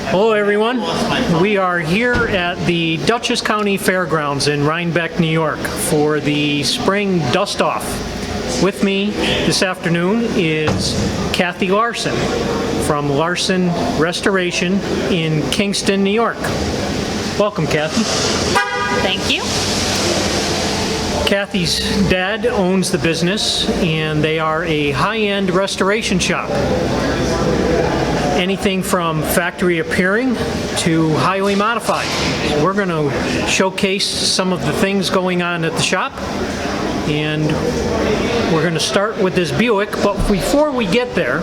Hello everyone, we are here at the Dutchess County Fairgrounds in Rhinebeck, New York for the spring dust-off. With me this afternoon is Kathy Larsen from Larsen Restoration in Kingston, New York. Welcome, Kathy. Thank you. Kathy's dad owns the business and they are a high-end restoration shop. Anything from factory appearing to highly modified. So we're going to showcase some of the things going on at the shop, and we're going to start with this Buick, but before we get there,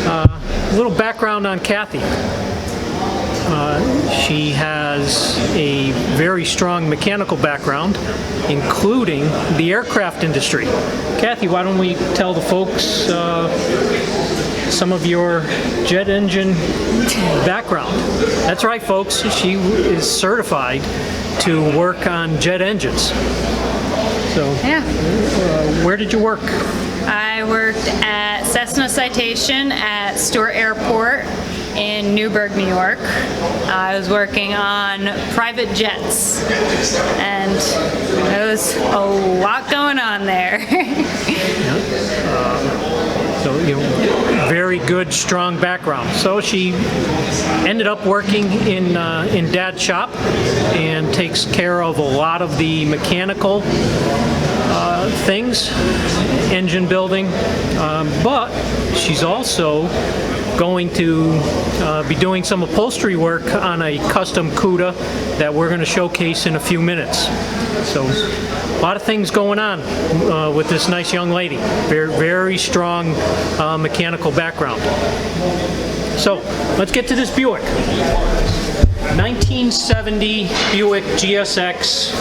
a little background on Kathy. She has a very strong mechanical background, including the aircraft industry. Kathy, why don't we tell the folks some of your jet engine background. That's right, folks, she is certified to work on jet engines. So, yeah. Where did you work? I worked at Cessna Citation at Stewart Airport in Newburgh, New York. I was working on private jets, and there was a lot going on there. So, very good, strong background. So she ended up working in Dad's shop and takes care of a lot of the mechanical things, engine building, but she's also going to be doing some upholstery work on a custom CUDA that we're going to showcase in a few minutes. So a lot of things going on with this nice young lady. Very, very strong mechanical background. So let's get to this Buick. 1970 Buick GSX.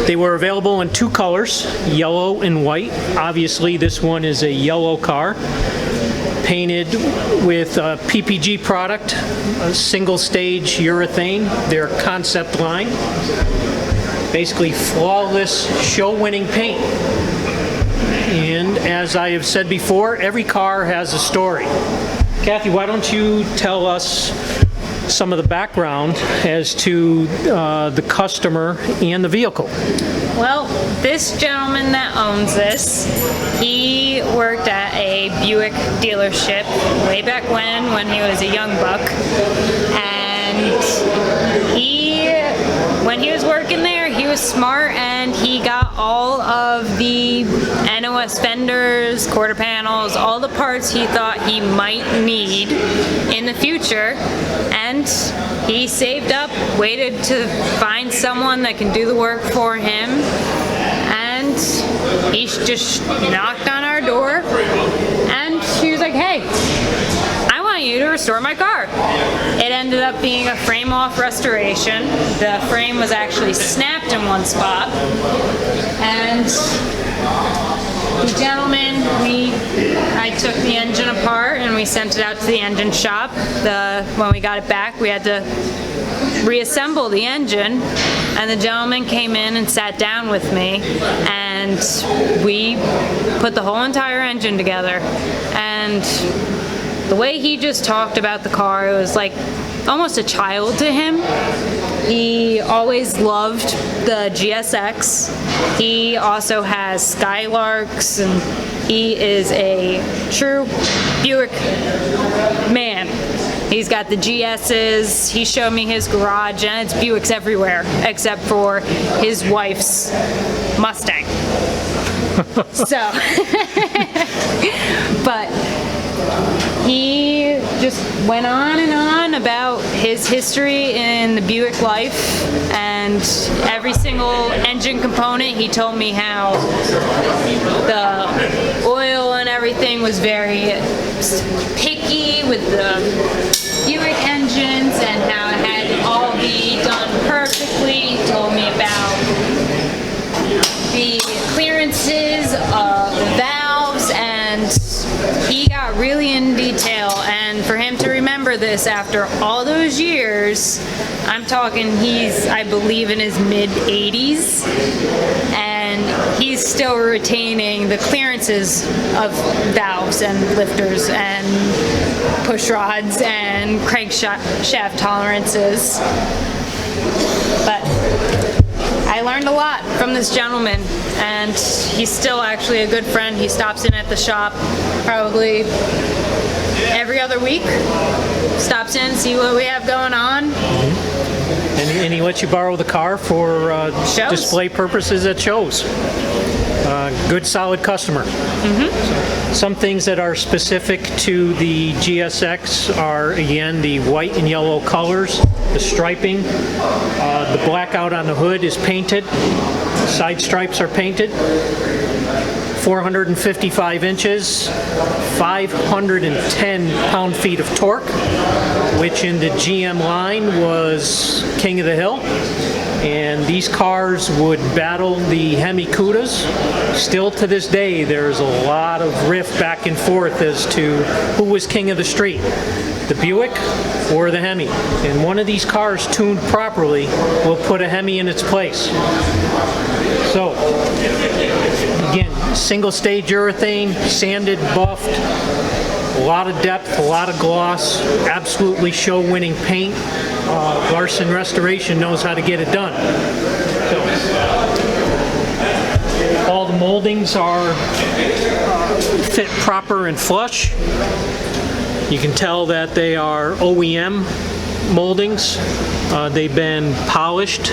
They were available in two colors, yellow and white. Obviously this one is a yellow car. Painted with a PPG product, a single stage urethane, their concept line. Basically flawless show-winning paint. And as I have said before, every car has a story. Kathy, why don't you tell us some of the background as to the customer and the vehicle? Well, this gentleman that owns this, he worked at a Buick dealership way back when he was a young buck, and when he was working there, he was smart and he got all of the NOS fenders, quarter panels, all the parts he thought he might need in the future, and he saved up, waited to find someone that can do the work for him, and he just knocked on our door and she was like, hey, I want you to restore my car. It ended up being a frame-off restoration. The frame was actually snapped in one spot, and the gentleman, I took the engine apart and we sent it out to the engine shop. When we got it back, we had to reassemble the engine, and the gentleman came in and sat down with me, and we put the whole entire engine together. And the way he just talked about the car, it was like almost a child to him. He always loved the GSX. He also has Skylarks, and he is a true Buick man. He's got the GS's. He showed me his garage, and it's Buicks everywhere except for his wife's Mustang. So, but he just went on and on about his history in the Buick life, and every single engine component. He told me how the oil and everything was very picky with the Buick engines and how it had to all be done perfectly. He told me about the clearances of the valves, and he got really in detail. And for him to remember this this after all those years. I'm talking, he's, I believe, in his mid-80s, and he's still retaining the clearances of valves and lifters and push rods and crankshaft tolerances. But I learned a lot from this gentleman, and he's still actually a good friend. He stops in at the shop probably every other week, stops in, see what we have going on. And he lets you borrow the car for display purposes at shows. Good, solid customer. Some things that are specific to the GSX are, again, the white and yellow colors, the striping, the blackout on the hood is painted, side stripes are painted, 455 inches, 510 pound-feet of torque, which in the GM line was king of the hill. And these cars would battle the Hemi Cudas. Still to this day, there's a lot of riff back and forth as to who was king of the street, the Buick or the Hemi. And one of these cars tuned properly will put a Hemi in its place. So, again, single stage urethane, sanded, buffed, a lot of depth, a lot of gloss, absolutely show-winning paint. Larsen Restoration knows how to get it done. So, all the moldings are fit proper and flush. You can tell that they are OEM moldings. They've been polished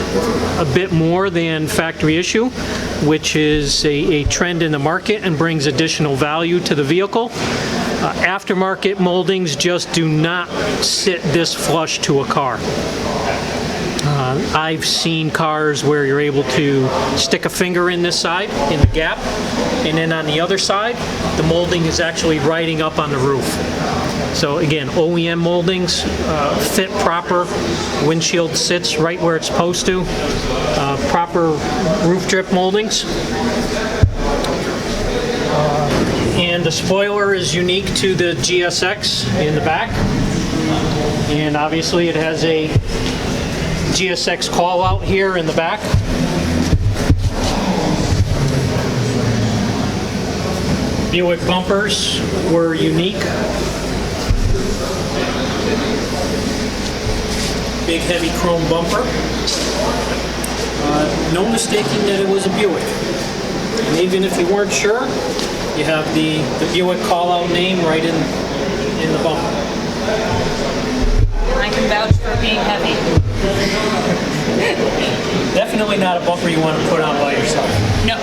a bit more than factory issue, which is a trend in the market and brings additional value to the vehicle. Aftermarket moldings just do not sit this flush to a car. I've seen cars where you're able to stick a finger in this side, in the gap, and then on the other side, the molding is actually riding up on the roof. So again, OEM moldings, fit proper, windshield sits right where it's supposed to, proper roof drip moldings. And the spoiler is unique to the GSX in the back. And obviously it has a GSX call out here in the back. Buick bumpers were unique. Big heavy chrome bumper. No mistaking that it was a Buick. And even if you weren't sure, you have the Buick call-out name right in the bumper. I can vouch for being heavy. Definitely not a bumper you want to put on by yourself. No.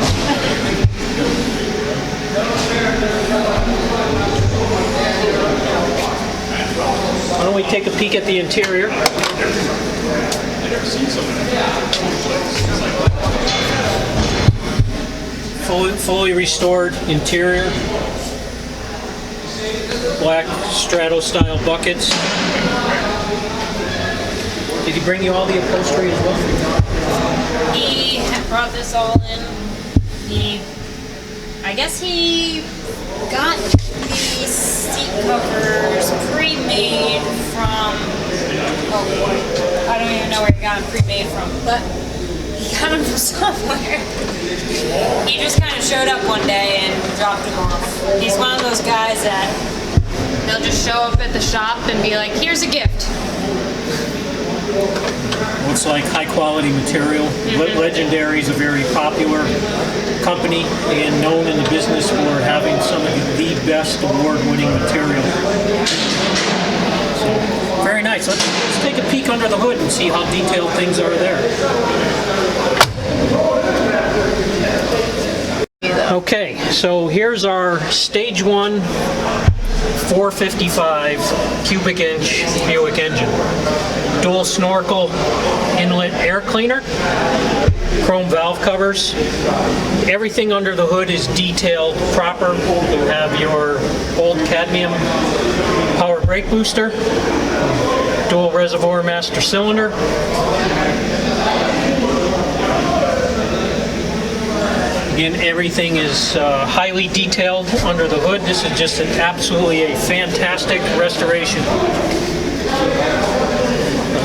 Why don't we take a peek at the interior? Fully restored interior. Black Strato-style buckets. Did he bring you all the upholstery as well? He brought this all in. I guess he got the seat covers pre-made from, oh boy, I don't even know where he got them pre-made from, but he got them from somewhere. He just kind of showed up one day and dropped them off. He's one of those guys that they'll just show up at the shop and be like, here's a gift. Looks like high quality material. Legendary is a very popular company and known in the business for having some of the best award-winning material. So, very nice. Let's take a peek under the hood and see how detailed things are there. Okay, so here's our stage 1 455 cubic inch Buick engine. Dual snorkel inlet air cleaner, chrome valve covers. Everything under the hood is detailed proper. You have your old cadmium power brake booster, dual reservoir master cylinder. Again, everything is highly detailed under the hood. This is just absolutely a fantastic restoration.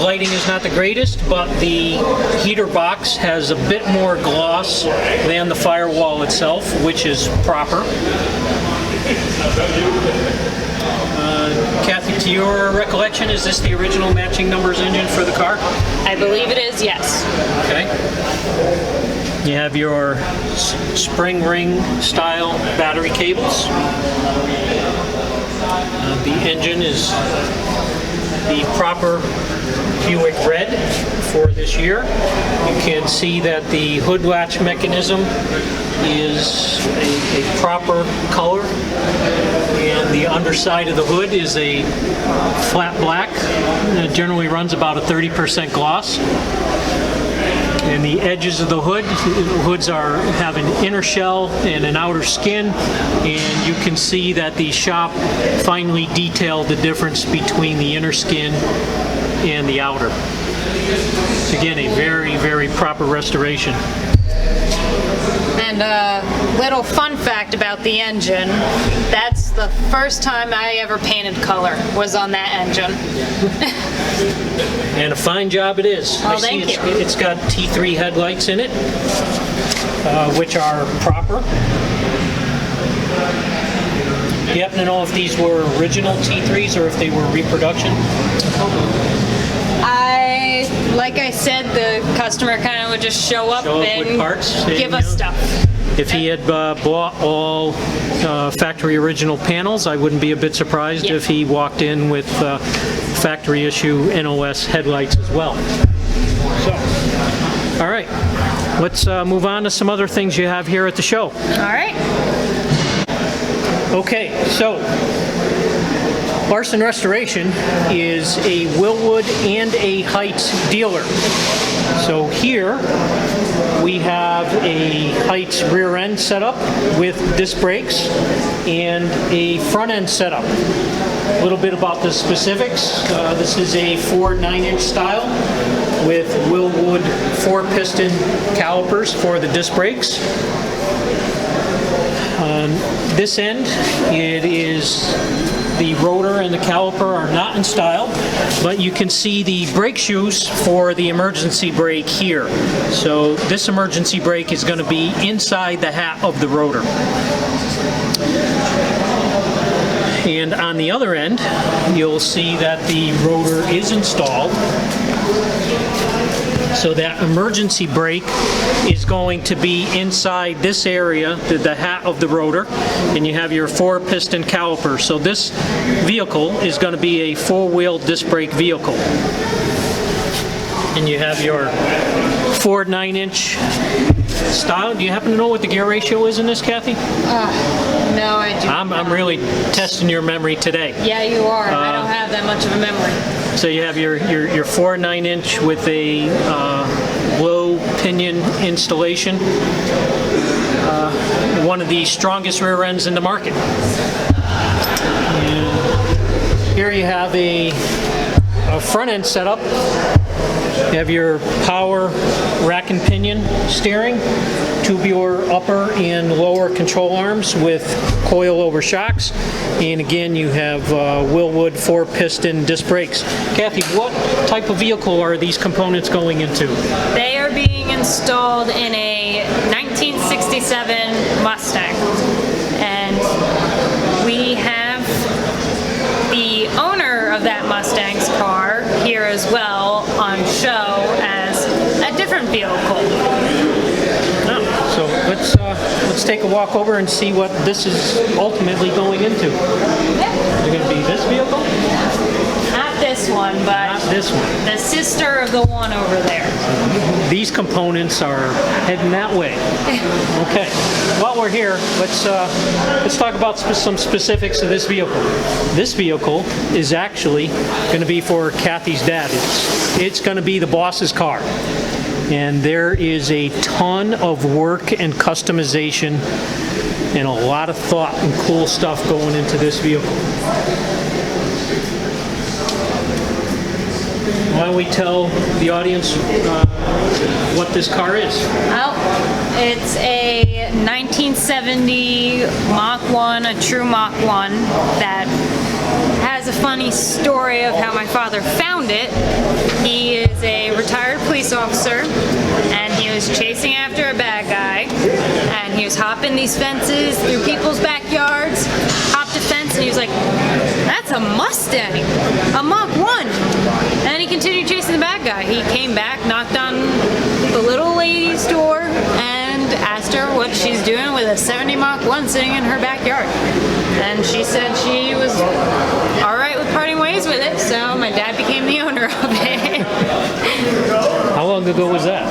lighting is not the greatest, but the heater box has a bit more gloss than the firewall itself, which is proper. Kathy, to your recollection, is this the original matching numbers engine for the car? I believe it is, yes. Okay. You have your spring ring style battery cables. The engine is the proper Buick red for this year. You can see that the hood latch mechanism is a proper color, and the underside of the hood is a flat black. It generally runs about a 30% gloss. And the edges of the hoods have an inner shell and an outer skin, and you can see that the shop finely detailed the difference between the inner skin and the outer. It's, again, a very, very proper restoration. And a little fun fact about the engine, that's the first time I ever painted color, was on that engine. And a fine job it is. Oh, thank you. It's got T3 headlights in it, which are proper. Do you happen to know if these were original T3s or if they were reproduction? Like I said, the customer kind of would just show up and with parts, give us stuff. If he had bought all factory original panels, I wouldn't be a bit surprised if he walked in with factory issue NOS headlights as well. So, all right, let's move on to some other things you have here at the show. All right. Okay, so Larsen Restoration is a Willwood and a Heights dealer. So here we have a Heights rear end setup with disc brakes and a front end setup. A little bit about the specifics. This is a Ford 9-inch style with Willwood 4-piston calipers for the disc brakes. On this end, it is the rotor and the caliper are not in style, but you can see the brake shoes for the emergency brake here. So this emergency brake is going to be inside the hat of the rotor. And on the other end, you'll see that the rotor is installed. So that emergency brake is going to be inside this area, the hat of the rotor, and you have your 4-piston caliper. So this vehicle is going to be a 4-wheel disc brake vehicle. And you have your Ford 9-inch style. Do you happen to know what the gear ratio is in this, Kathy? No, I do. I'm really testing your memory today. Yeah, you are. I don't have that much of a memory. So you have your Ford 9-inch with a low pinion installation. One of the strongest rear ends in the market. And here you have a front end setup. You have your power rack and pinion steering, tubular upper and lower control arms with coil-over shocks, and again you have Willwood 4-piston disc brakes. Kathy, what type of vehicle are these components going into? They are being installed in a 1967 Mustang, and we have the owner of that Mustang's car here as well on show as a different vehicle. So let's take a walk over and see what this is ultimately going into. Is it going to be this vehicle? Not this one, but Not this one. the sister of the one over there. These components are heading that way. Okay. While we're here, let's talk about some specifics of this vehicle. This vehicle is actually going to be for Kathy's dad. It's going to be the boss's car. And there is a ton of work and customization and a lot of thought and cool stuff going into this vehicle. Why don't we tell the audience what this car is? Well, it's a 1970 Mach 1, a true Mach 1 that has a funny story of how my father found found it. He is a retired police officer, and he was chasing after a bad guy, and he was hopping these fences through people's backyards, hopped a fence, and he was like, that's a Mustang, a Mach 1. And then he continued chasing the bad guy. He came back, knocked on the little lady's door, and asked her what she's doing with a 70 Mach 1 sitting in her backyard. And she said she was all right with parting ways with it, so my dad became the owner of it. How long ago was that?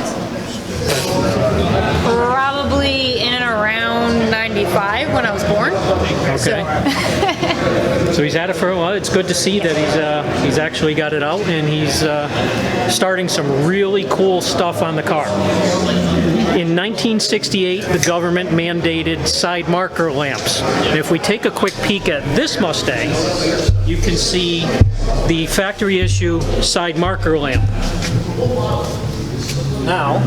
Probably in and around 95 when I was born. Okay. So he's had it for a while. It's good to see that he's actually got it out, and he's starting some really cool stuff on the car. In 1968, the government mandated side marker lamps. And if we take a quick peek at this Mustang, you can see the factory issue side marker lamp. Now,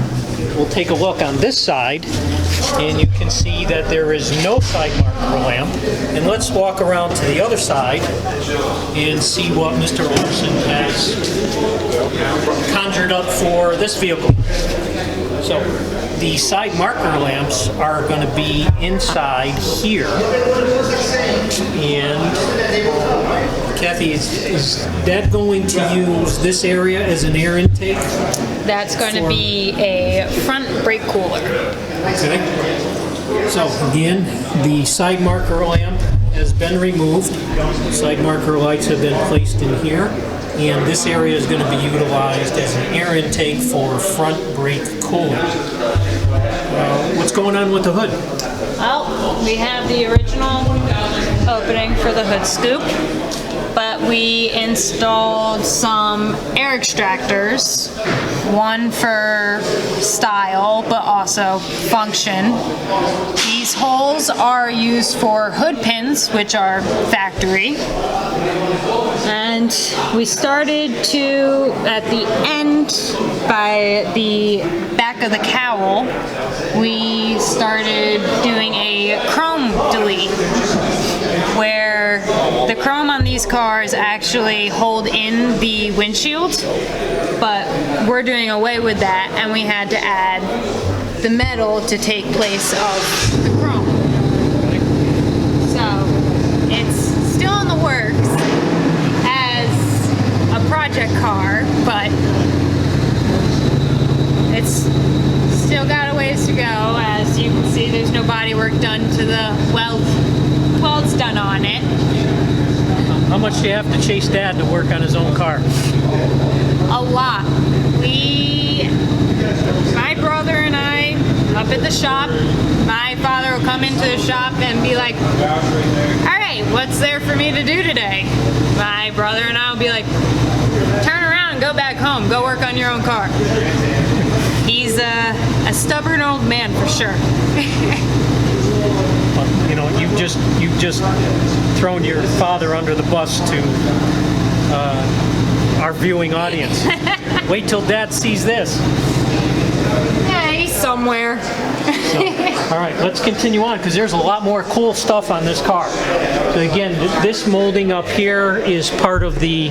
we'll take a look on this side, and you can see that there is no side marker lamp. And let's walk around to the other side and see what Mr. Larsen has conjured up for this vehicle. So, the side marker lamps are going to be inside here. And Kathy, is that going to use this area as an air intake? That's going to be a front brake cooler. Okay. So again, the side marker lamp has been removed. Side marker lights have been placed in here. And this area is going to be utilized as an air intake for front brake cooling. What's going on with the hood? Well, we have the original opening for the hood scoop, but we installed some air extractors, one for style but also function. These holes are used for hood pins, which are factory. And we started to, at the end, by the back of the cowl, we started doing a chrome delete, where the chrome on these cars actually hold in the windshield, but we're doing away with that, and we had to add the metal to take place of the chrome. So it's still in the works as a project car, but it's still got a ways to go. As you can see, there's no body work done to the welds done on it. How much do you have to chase Dad to work on his own car? A lot. My brother and I, up at the shop, my father will come into the shop and be like, all right, what's there for me to do today? My brother and I will be like, turn around and go back home. Go work on your own car. He's a stubborn old man for sure. You know, you've just thrown your father under the bus to our viewing audience. Wait till Dad sees this. Yeah, he's somewhere. So, all right, let's continue on, because there's a lot more cool stuff on this car. So again, this molding up here is part of the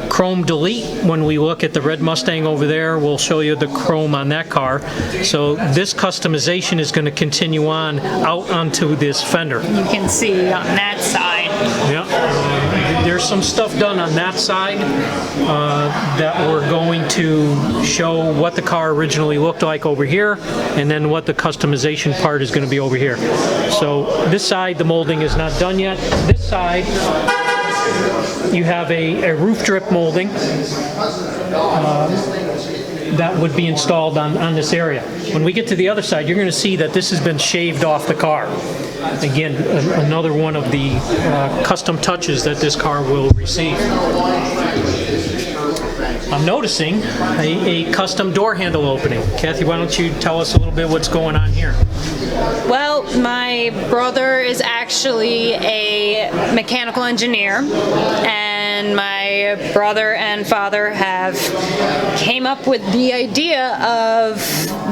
chrome delete. When we look at the red Mustang over there, we'll show you the chrome on that car. So this customization is going to continue on out onto this fender. You can see on that side. Yeah, there's some stuff done on that side that we're going to show what the car originally looked like over here, and then what the customization part is going to be over here. So this side, the molding is not done yet. This side, you have a roof drip molding that would be installed on this area. When we get to the other side, you're going to see that this has been shaved off the car. Again, another one of the custom touches that this car will receive. I'm noticing a custom door handle opening. Kathy, why don't you tell us a little bit what's going on here? Well, my brother is actually a mechanical engineer, and my brother and father have came up with the idea of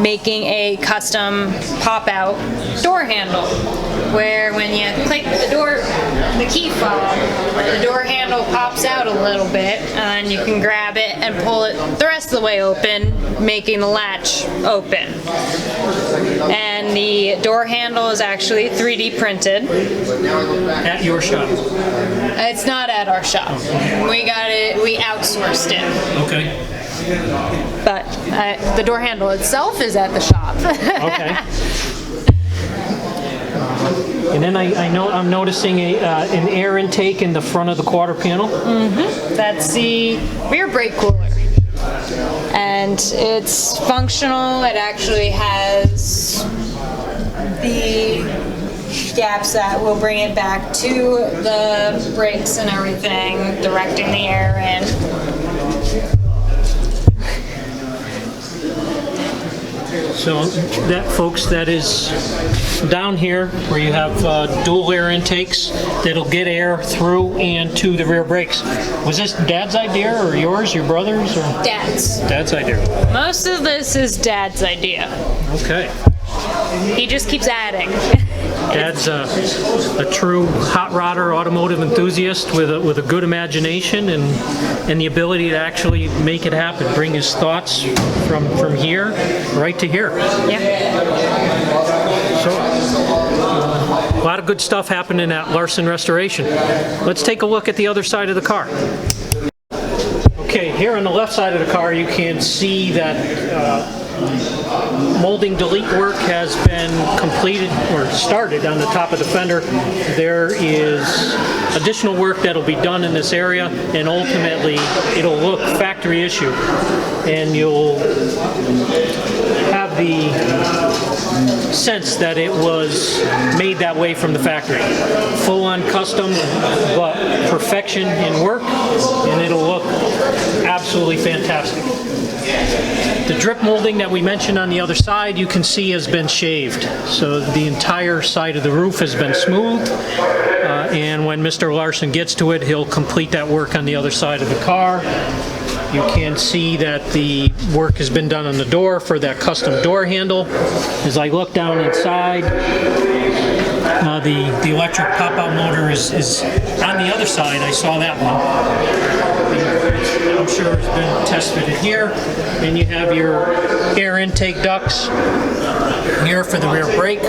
making a custom pop-out door handle, where when you click the key fob, the door handle pops out a little bit, and you can grab it and pull it the rest of the way open, making the latch open. And the door handle is actually 3D printed. At your shop? It's not at our shop. We got it, we outsourced it. Okay. But the door handle itself is at the shop. Okay. And then I'm noticing an air intake in the front of the quarter panel. Mm-hmm. That's the rear brake cooler. And it's functional. It actually has the gaps that will bring it back to the brakes and everything, directing the air in. So that, folks, that is down here where you have dual air intakes that'll get air through and to the rear brakes. Was this Dad's idea or yours, your brother's? Or? Dad's. Dad's idea. Most of this is Dad's idea. Okay. He just keeps adding. Dad's a true hot rodder automotive enthusiast with a good imagination and the ability to actually make it happen, bring his thoughts from here right to here. Yeah. So a lot of good stuff happening at Larsen Restoration. Let's take a look at the other side of the car. Okay, here on the left side of the car you can see that molding delete work has been completed or started on the top of the fender. There is additional work that'll be done in this area, and ultimately it'll look factory issue, and you'll have the sense that it was made that way from the factory. Full-on custom, but perfection in work, and it'll look absolutely fantastic. The drip molding that we mentioned on the other side, you can see has been shaved. So the entire side of the roof has been smoothed. And when Mr. Larsen gets to it, he'll complete that work on the other side of the car. You can see that the work has been done on the door for that custom door handle. As I look down inside, the electric pop-out motor is on the other side. I saw that one. I'm sure it's been tested in here. And you have your air intake ducts here for the rear brake.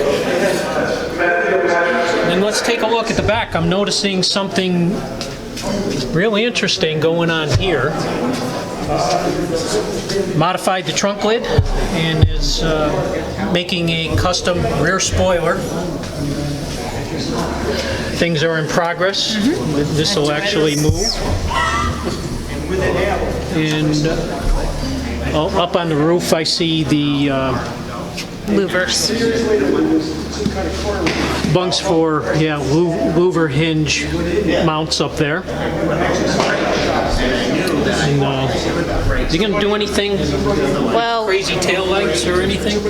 And let's take a look at the back. I'm noticing something really interesting going on here. Modified the trunk lid and is making a custom rear spoiler. Things are in progress. Mm-hmm. This will actually move. And up on the roof I see the louvers. Bunks for, louver hinge mounts up there. And, is he going to do anything? Well, crazy tail lights or anything?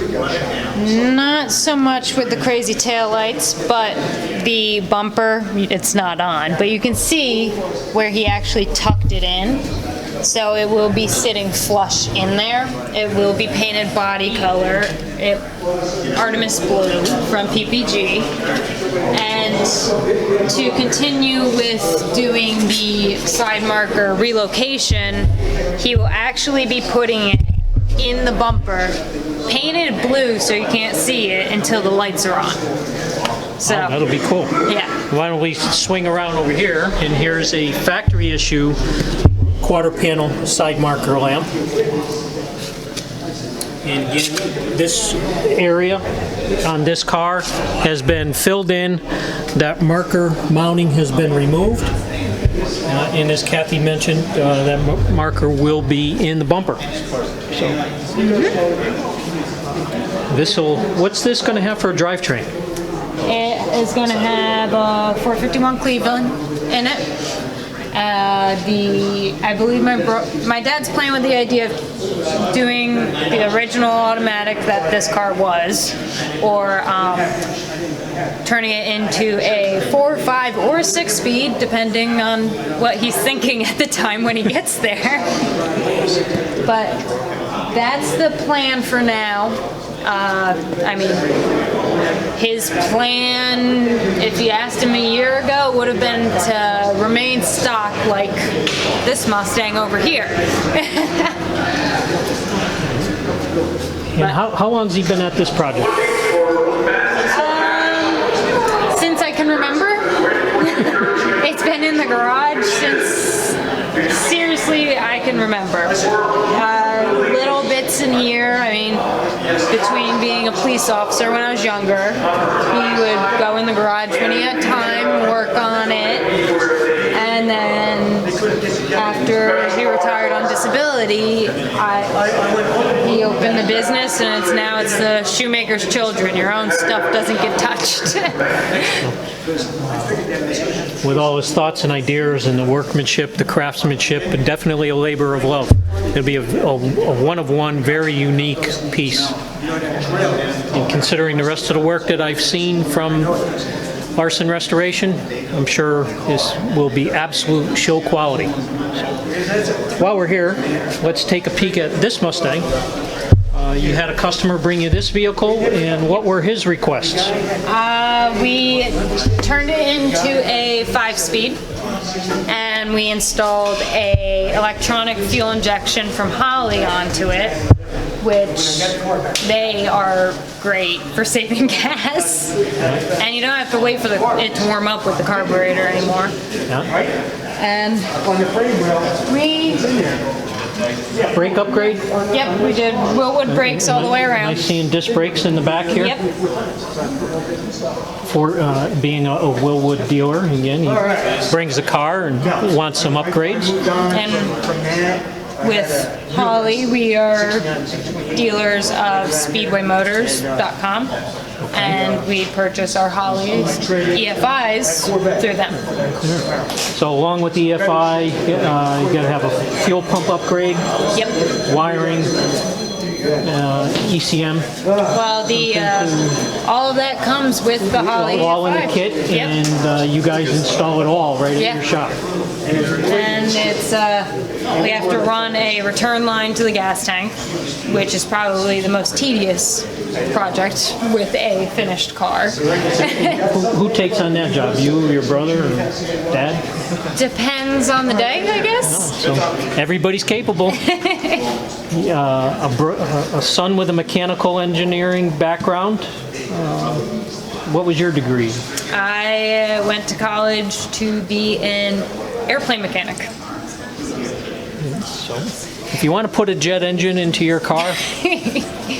Not so much with the crazy tail lights, but the bumper, it's not on. But you can see where he actually tucked it in. So it will be sitting flush in there. It will be painted body color, Artemis Blue from PPG. And to continue with doing the side marker relocation, he will actually be putting it in the bumper, painted blue so you can't see it until the lights are on. So that'll be cool. Yeah. Why don't we swing around over here, and here's a factory issue quarter panel side marker lamp. And again, this area on this car has been filled in. That marker mounting has been removed. And as Kathy mentioned, that marker will be in the bumper. So, what's this going to have for a drivetrain? It is going to have a 451 Cleveland in it. I believe my dad's playing with the idea of doing the original automatic that this car was, or turning it into a 4, 5, or 6-speed, depending on what he's thinking at the time when he gets there. But that's the plan for now. I mean, his plan, if you asked him a year ago, would have been to remain stock like this Mustang over here. And how long has he been at this project? Since I can remember. It's been in the garage since, seriously, I can remember. Little bits in here. I mean, between being a police officer when I was younger, he would go in the garage when he had time, work on it, and then after he retired on disability, he opened the business, and it's the shoemaker's children. Your own stuff doesn't get touched. With all his thoughts and ideas and the workmanship, the craftsmanship, and definitely a labor of love. It'll be a one-of-one, very unique piece. And considering the rest of the work that I've seen from Larsen Restoration, I'm sure this will be absolute show quality. While we're here, let's take a peek at this Mustang. You had a customer bring you this vehicle, and what were his requests? We turned it into a 5-speed, and we installed a electronic fuel injection from Holley onto it, which they are great for saving gas. And you don't have to wait for it to warm up with the carburetor anymore. And brake upgrade? Yep, we did Wilwood brakes all the way around. Nice seeing disc brakes in the back here. Yep. For being a Wilwood dealer, again, he brings the car and wants some upgrades. And with Holley, we are dealers of SpeedwayMotors.com, and we purchase our Holley's EFIs through them. So along with the EFI, you got to have a fuel pump upgrade. Yep. Wiring, ECM. Well, all of that comes with the Holley all in EFI. the kit, Yep. and you guys install it all right Yep. at your shop. And it's we have to run a return line to the gas tank, which is probably the most tedious project with a finished car. Who takes on that job? You, your brother, or dad? Depends on the day, I guess. So everybody's capable. A son with a mechanical engineering background. What was your degree? I went to college to be an airplane mechanic. So, if you want to put a jet engine into your car,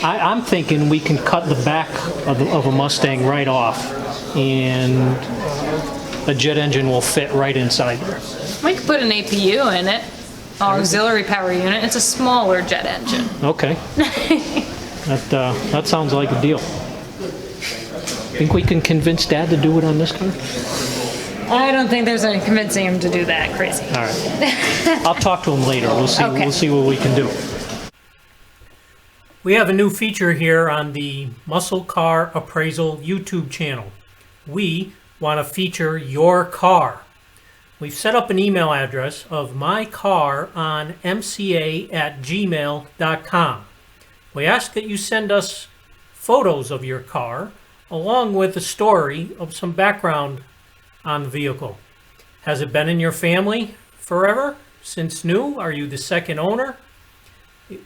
I'm thinking we can cut the back of a Mustang right off, and a jet engine will fit right inside there. We could put an APU in it, auxiliary power unit. It's a smaller jet engine. Okay. That sounds like a deal. Think we can convince Dad to do it on this car? I don't think there's any convincing him to do that crazy. All right. I'll talk to him later. We'll see. Okay. We'll see what we can do. We have a new feature here on the Muscle Car Appraisal YouTube channel. We want to feature your car. We've set up an email address of mycaronmca@gmail.com. We ask that you send us photos of your car along with a story of some background on the vehicle. Has it been in your family forever? Since new? Are you the second owner?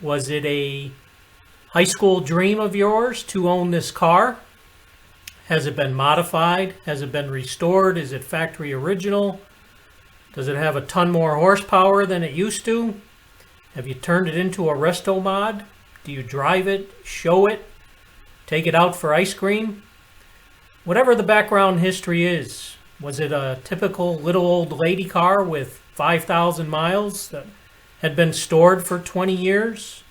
Was it a high school dream of yours to own this car? Has it been modified? Has it been restored? Is it factory original? Does it have a ton more horsepower than it used to? Have you turned it into a resto mod? Do you drive it, show it, take it out for ice cream? Whatever the background history is, was it a typical little old lady car with 5,000 miles that had been stored for 20 years?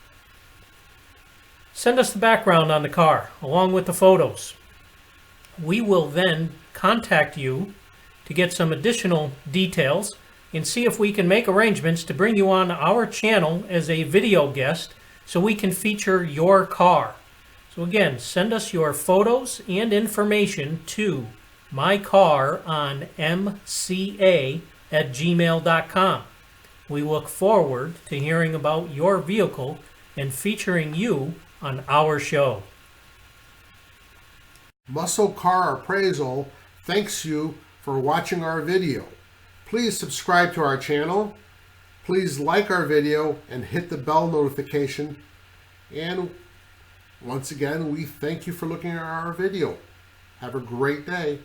Send us the background on the car along with the photos. We will then contact you to get some additional details and see if we can make arrangements to bring you on our channel as a video guest so we can feature your car. So again, send us your photos and information to mycaronmca@gmail.com. We look forward to hearing about your vehicle and featuring you on our show. Muscle Car Appraisal thanks you for watching our video. Please subscribe to our channel. Please like our video and hit the bell notification. And once again, we thank you for looking at our video. Have a great day.